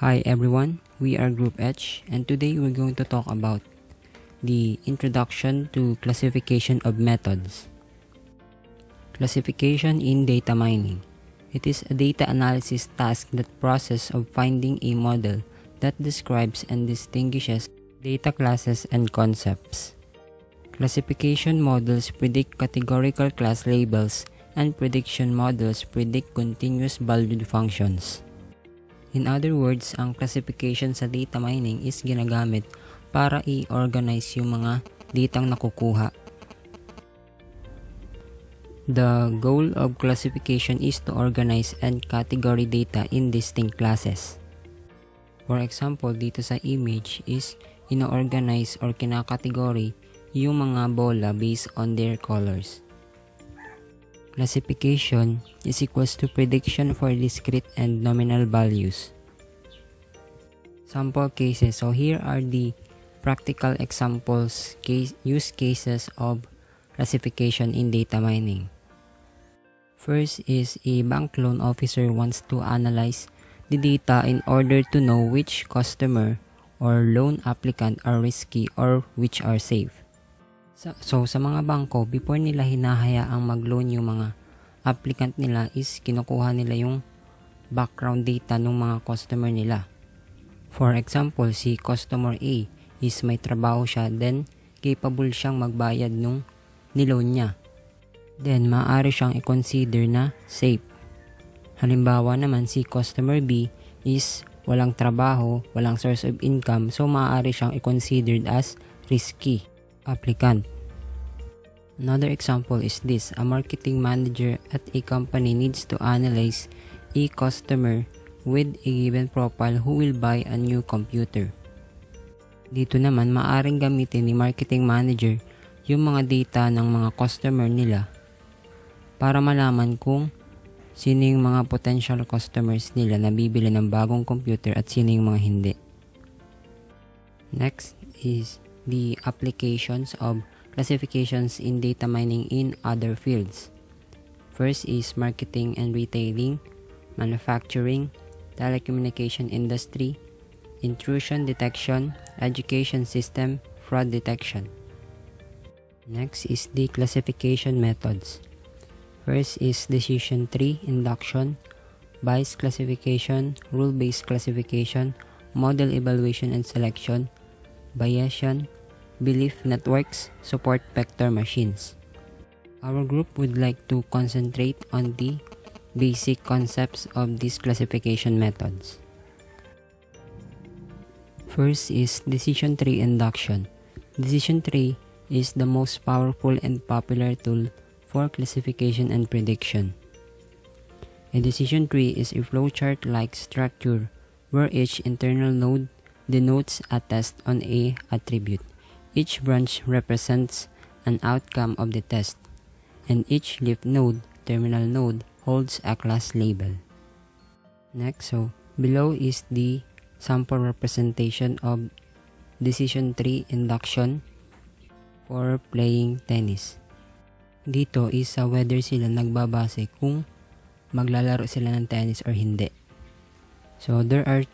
Hi everyone, we are Group H and today we're going to talk about the introduction to classification of methods. Classification in data mining. It is a data analysis task that process of finding a model that describes and distinguishes data classes and concepts. Classification models predict categorical class labels and prediction models predict continuous valued functions. In other words, ang classification sa data mining is ginagamit para i-organize yung mga datang nakukuha. The goal of classification is to organize and category data in distinct classes. For example, dito sa image is ino-organize or kinakategory yung mga bola based on their colors. Classification is equals to prediction for discrete and nominal values. Sample cases. So here are the practical examples, use cases of classification in data mining. First is a bank loan officer wants to analyze the data in order to know which customer or loan applicant are risky or which are safe. So sa mga bangko, before nila hinahayaang mag-loan yung mga applicant nila is kinukuha nila yung background data ng mga customer nila. For example, si customer A is may trabaho siya, then capable siyang magbayad nung niloan niya. Then maaari siyang i-consider na safe. Halimbawa naman si customer B is walang trabaho, walang source of income, so maaari siyang i-considered as risky applicant. Another example is this: a marketing manager at a company needs to analyze a customer with a given profile who will buy a new computer. Dito naman, maaring gamitin ni marketing manager yung mga data ng mga customer nila para malaman kung sino yung mga potential customers nila na bibili ng bagong computer at sino yung mga hindi. Next is the applications of classifications in data mining in other fields. First is marketing and retailing, manufacturing, telecommunication industry, intrusion detection, education system, fraud detection. Next is the classification methods. First is decision tree induction, bias classification, rule-based classification, model evaluation and selection, Bayesian, belief networks, support vector machines. Our group would like to concentrate on the basic concepts of these classification methods. First is decision tree induction. Decision tree is the most powerful and popular tool for classification and prediction. A decision tree is a flowchart-like structure where each internal node denotes a test on a attribute. Each branch represents an outcome of the test, and each leaf node, terminal node, holds a class label. Next, so below is the sample representation of decision tree induction for playing tennis. Dito is sa whether sila nagbabase kung maglalaro sila ng tennis or hindi. So there are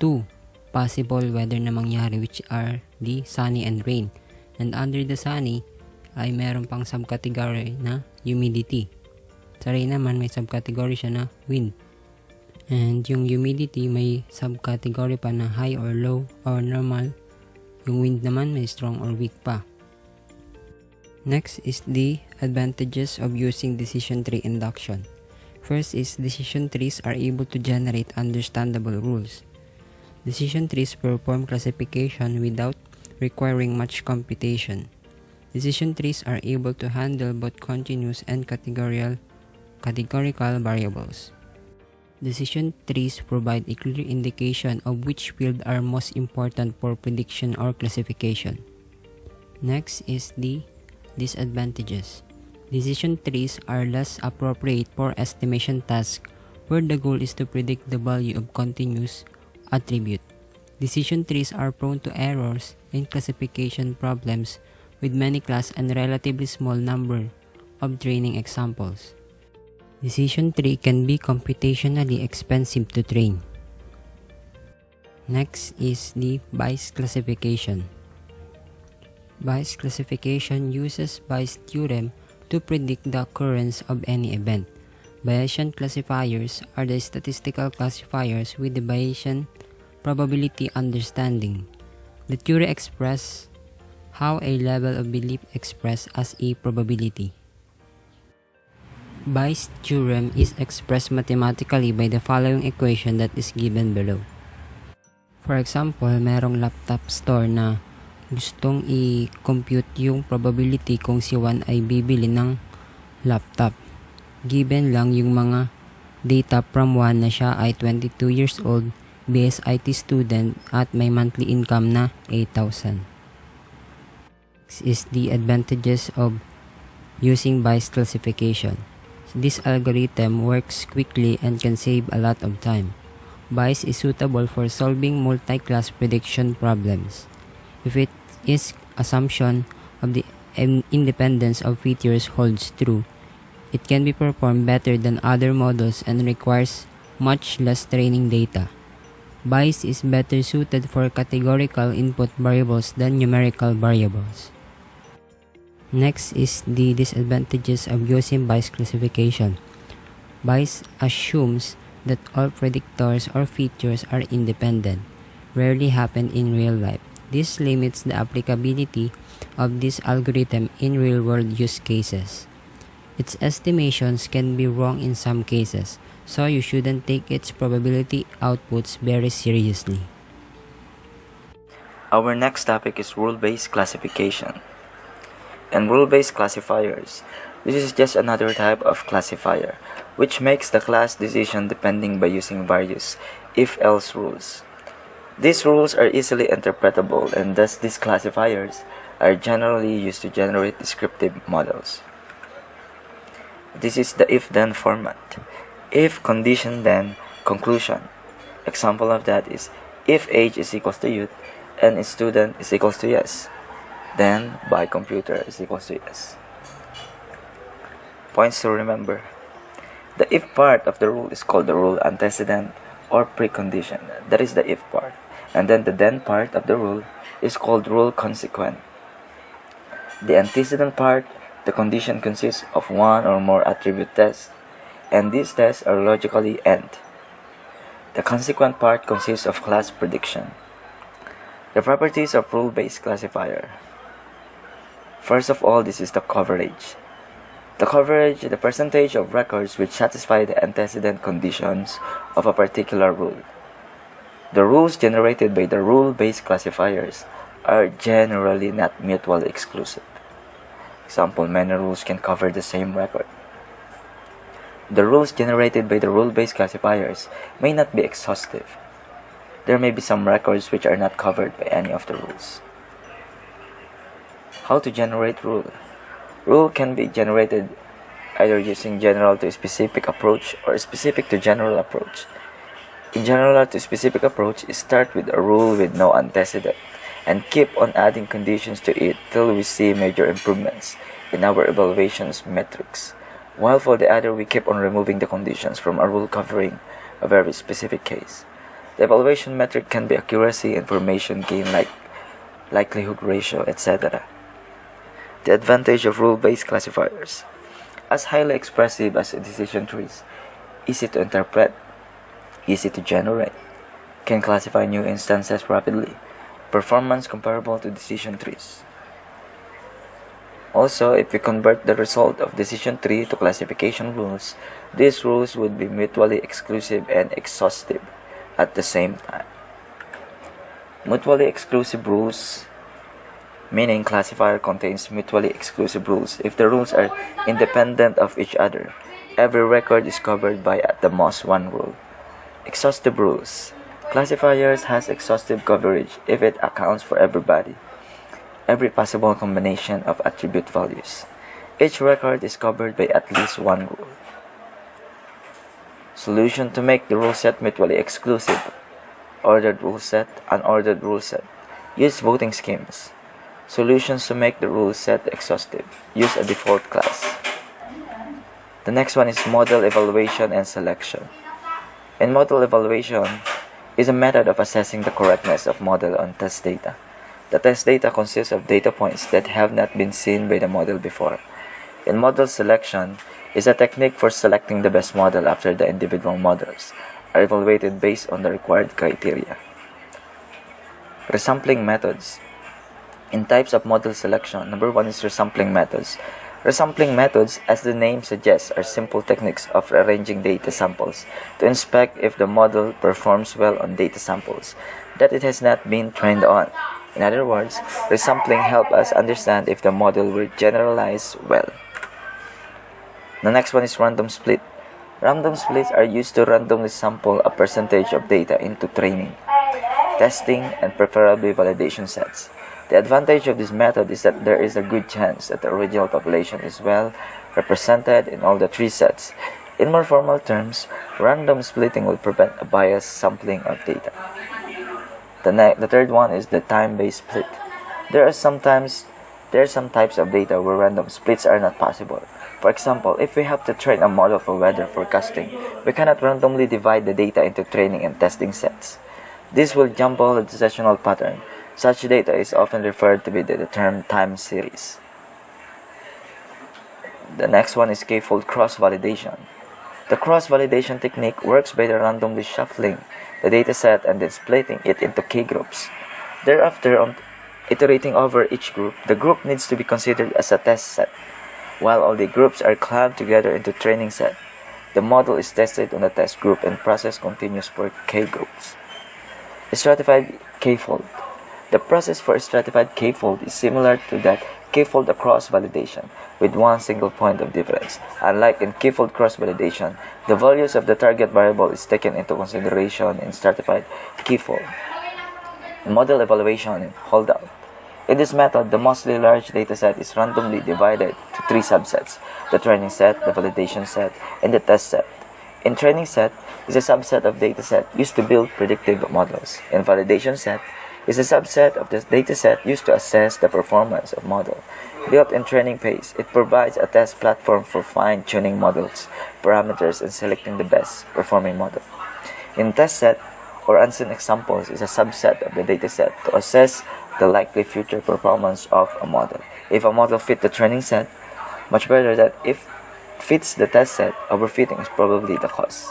two possible weather na mangyari, which are the sunny and rain. And under the sunny ay meron pang subcategory na humidity. Sa rain naman may subcategory siya na wind. And yung humidity may subcategory pa na high or low or normal. Yung wind naman may strong or weak pa. Next is the advantages of using decision tree induction. First is decision trees are able to generate understandable rules. Decision trees perform classification without requiring much computation. Decision trees are able to handle both continuous and categorical variables. Decision trees provide a clear indication of which fields are most important for prediction or classification. Next is the disadvantages. Decision trees are less appropriate for estimation tasks where the goal is to predict the value of continuous attribute. Decision trees are prone to errors in classification problems with many class and relatively small number of training examples. Decision tree can be computationally expensive to train. Next is the Bayes classification. Bayes classification uses Bayes' theorem to predict the occurrence of any event. Bayesian classifiers are the statistical classifiers with the Bayesian probability understanding. The theory expresses how a level of belief expressed as a probability. Bayes' theorem is expressed mathematically by the following equation that is given below. For example, merong laptop store na gustong i-compute yung probability kung si Juan ay bibili ng laptop. Given lang yung mga data from Juan na siya ay 22 years old, BSIT student at may monthly income na 8,000. Next is the advantages of using Bayes classification. This algorithm works quickly and can save a lot of time. Bayes is suitable for solving multi-class prediction problems. If its assumption of the independence of features holds true, it can be performed better than other models and requires much less training data. Bayes is better suited for categorical input variables than numerical variables. Next is the disadvantages of using Bayes classification. Bayes assumes that all predictors or features are independent, rarely happen in real life. This limits the applicability of this algorithm in real-world use cases. Its estimations can be wrong in some cases, so you shouldn't take its probability outputs very seriously. Our next topic is rule-based classification. And rule-based classifiers. This is just another type of classifier, which makes the class decision depending by using various if-else rules. These rules are easily interpretable, and thus these classifiers are generally used to generate descriptive models. This is the if-then format. If condition then conclusion. Example of that is if age is equals to youth and student is equals to yes, then by computer is equals to yes. Points to remember. The if part of the rule is called the rule antecedent or precondition. That is the if part. And then the then part of the rule is called rule consequent. The antecedent part, the condition consists of one or more attribute tests, and these tests are logically end. The consequent part consists of class prediction. The properties of rule-based classifier. First of all, this is the coverage. The coverage is the percentage of records which satisfy the antecedent conditions of a particular rule. The rules generated by the rule-based classifiers are generally not mutually exclusive. Example, many rules can cover the same record. The rules generated by the rule-based classifiers may not be exhaustive. There may be some records which are not covered by any of the rules. How to generate rule? Rule can be generated either using general to specific approach or specific to general approach. In general to specific approach, start with a rule with no antecedent and keep on adding conditions to it till we see major improvements in our evaluations metrics. While for the other, we keep on removing the conditions from a rule covering a very specific case. The evaluation metric can be accuracy, information gain like likelihood ratio, etc. The advantage of rule-based classifiers. As highly expressive as decision trees, easy to interpret, easy to generate, can classify new instances rapidly, performance comparable to decision trees. Also, if we convert the result of decision tree to classification rules, these rules would be mutually exclusive and exhaustive at the same time. Mutually exclusive rules, meaning classifier contains mutually exclusive rules if the rules are independent of each other. Every record is covered by at the most one rule. Exhaustive rules. Classifiers has exhaustive coverage if it accounts for everybody, every possible combination of attribute values. Each record is covered by at least one rule. Solution to make the rule set mutually exclusive. Ordered rule set, unordered rule set. Use voting schemes. Solutions to make the rule set exhaustive. Use a default class. The next one is model evaluation and selection. In model evaluation, is a method of assessing the correctness of model on test data. The test data consists of data points that have not been seen by the model before. In model selection is a technique for selecting the best model after the individual models are evaluated based on the required criteria. Resampling methods. In types of model selection, number 1 is resampling methods. Resampling methods, as the name suggests, are simple techniques of arranging data samples to inspect if the model performs well on data samples that it has not been trained on. In other words, resampling helps us understand if the model will generalize well. The next one is random split. Random splits are used to randomly sample a percentage of data into training, testing, and preferably validation sets. The advantage of this method is that there is a good chance that the original population is well represented in all the 3 sets. In more formal terms, random splitting will prevent a biased sampling of data. The third one is the time-based split. There are some types of data where random splits are not possible. For example, if we have to train a model for weather forecasting, we cannot randomly divide the data into training and testing sets. This will jumble the decisional pattern. Such data is often referred to with the term time series. The next one is k-fold cross-validation. The cross-validation technique works by randomly shuffling the dataset and then splitting it into k-groups. Thereafter, on iterating over each group, the group needs to be considered as a test set. While all the groups are clubbed together into training set, the model is tested on the test group and process continues for k-groups. Stratified k-fold. The process for stratified k-fold is similar to that k-fold across validation, with one single point of difference. Unlike in k-fold cross-validation, the values of the target variable is taken into consideration in stratified k-fold. Model evaluation and holdout. In this method, the mostly large dataset is randomly divided to 3 subsets: the training set, the validation set, and the test set. In training set is a subset of dataset used to build predictive models. In validation set is a subset of the dataset used to assess the performance of model. Built in training phase, it provides a test platform for fine-tuning models, parameters, and selecting the best performing model. In test set, or unseen examples, is a subset of the dataset to assess the likely future performance of a model. If a model fits the training set, much better than if it fits the test set, overfitting is probably the cause.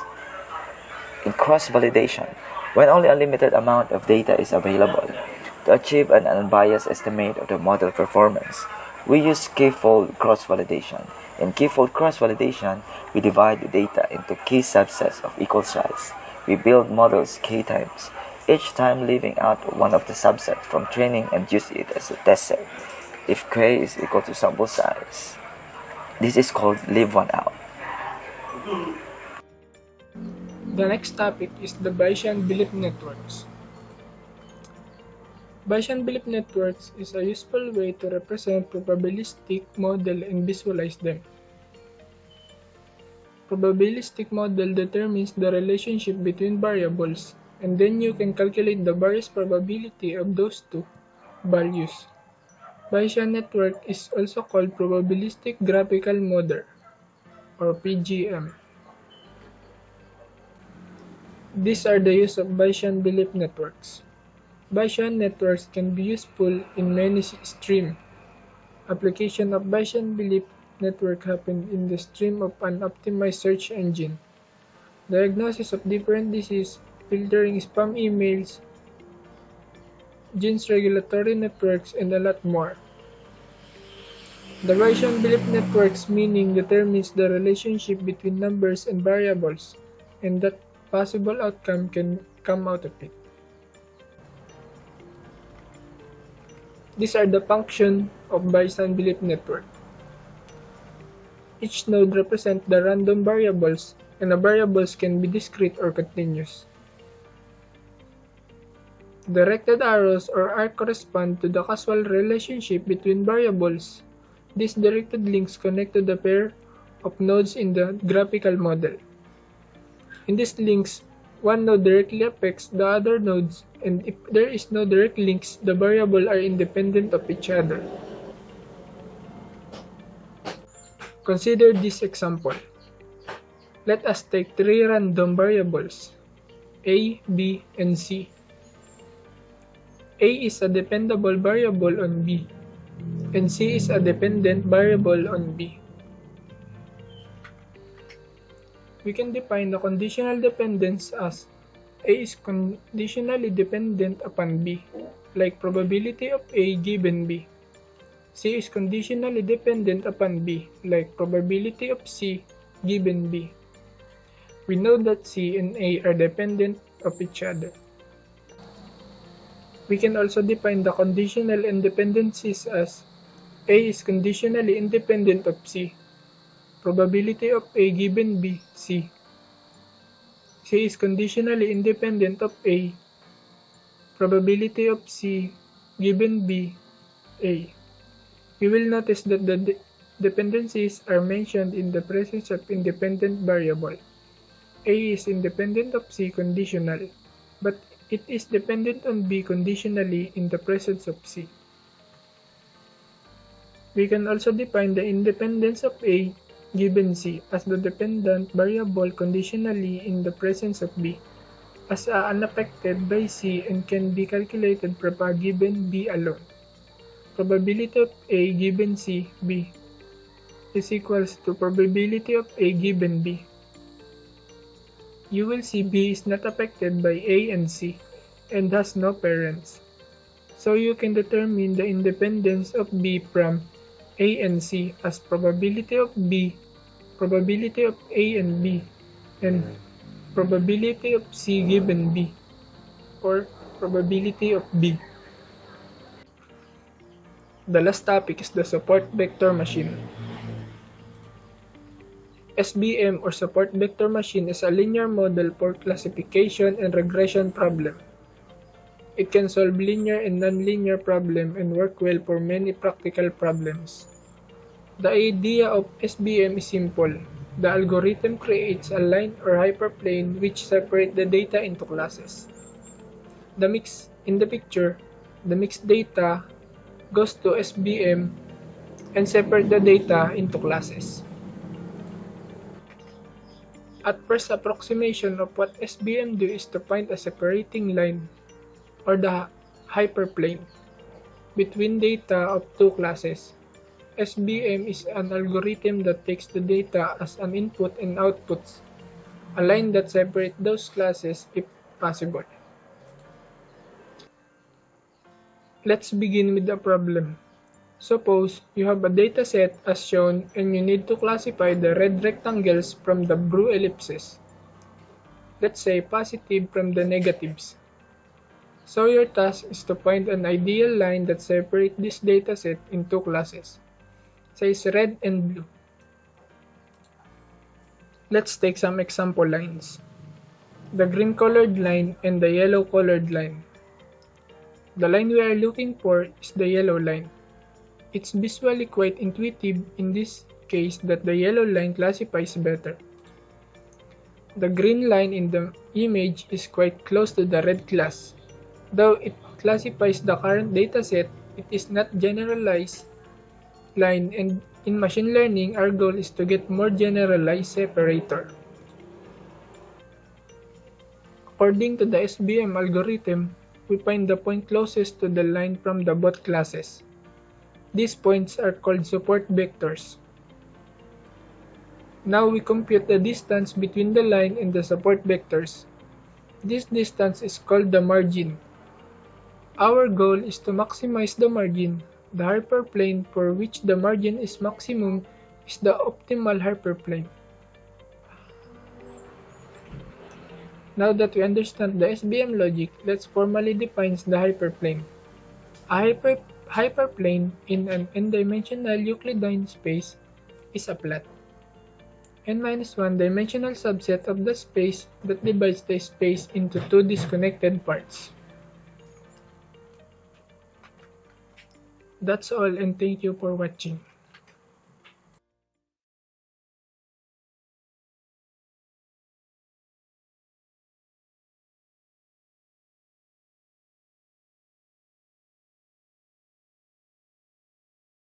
In cross-validation, when only a limited amount of data is available to achieve an unbiased estimate of the model performance, we use k-fold cross-validation. In k-fold cross-validation, we divide the data into k subsets of equal size. We build models k times, each time leaving out one of the subsets from training and use it as a test set if k is equal to sample size. This is called leave one out. The next topic is the Bayesian belief networks. Bayesian belief networks is a useful way to represent probabilistic model and visualize them. Probabilistic model determines the relationship between variables, and then you can calculate the various probability of those two values. Bayesian network is also called probabilistic graphical model, or PGM. These are the use of Bayesian belief networks. Bayesian networks can be useful in many streams. Application of Bayesian belief network happen in the stream of an optimized search engine, diagnosis of different diseases, filtering spam emails, genes regulatory networks, and a lot more. The Bayesian belief network's meaning determines the relationship between numbers and variables, and that possible outcome can come out of it. These are the functions of Bayesian belief network. Each node represents the random variables, and the variables can be discrete or continuous. Directed arrows or arcs correspond to the causal relationship between variables. These directed links connect to the pair of nodes in the graphical model. In these links, one node directly affects the other nodes, and if there is no direct links, the variables are independent of each other. Consider this example. Let us take 3 random variables. A, B, and C. A is a dependable variable on B, and C is a dependent variable on B. We can define the conditional dependence as A is conditionally dependent upon B, like probability of A given B. C is conditionally dependent upon B, like probability of C given B. We know that C and A are dependent of each other. We can also define the conditional independencies as A is conditionally independent of C, probability of A given B, C. C is conditionally independent of A, probability of C given B, A. You will notice that the dependencies are mentioned in the presence of independent variable. A is independent of C conditional, but it is dependent on B conditionally in the presence of C. We can also define the independence of A given C as the dependent variable conditionally in the presence of B, as unaffected by C and can be calculated from A given B alone. Probability of A given C, B, is equals to probability of A given B. You will see B is not affected by A and C and has no parents. So you can determine the independence of B from A and C as probability of B, probability of A and B, and probability of C given B, or probability of B. The last topic is the support vector machine. SVM or support vector machine is a linear model for classification and regression problem. It can solve linear and nonlinear problems and work well for many practical problems. The idea of SVM is simple. The algorithm creates a line or hyperplane which separate the data into classes. In the picture, the mixed data goes to SVM and separate the data into classes. At first approximation of what SVM do is to find a separating line or the hyperplane between data of two classes. SVM is an algorithm that takes the data as an input and outputs a line that separates those classes if possible. Let's begin with the problem. Suppose you have a dataset as shown and you need to classify the red rectangles from the blue ellipses. Let's say positive from the negatives. So your task is to find an ideal line that separates this dataset in two classes, says red and blue. Let's take some example lines. The green colored line and the yellow colored line. The line we are looking for is the yellow line. It's visually quite intuitive in this case that the yellow line classifies better. The green line in the image is quite close to the red class. Though it classifies the current dataset, it is not generalized line, and in machine learning, our goal is to get more generalized separator. According to the SVM algorithm, we find the point closest to the line from the both classes. These points are called support vectors. Now we compute the distance between the line and the support vectors. This distance is called the margin. Our goal is to maximize the margin. The hyperplane for which the margin is maximum is the optimal hyperplane. Now that we understand the SVM logic, let's formally define the hyperplane. A hyperplane in an n-dimensional Euclidean space is a plot. n-1 dimensional subset of the space that divides the space into two disconnected parts. That's all, and thank you for watching.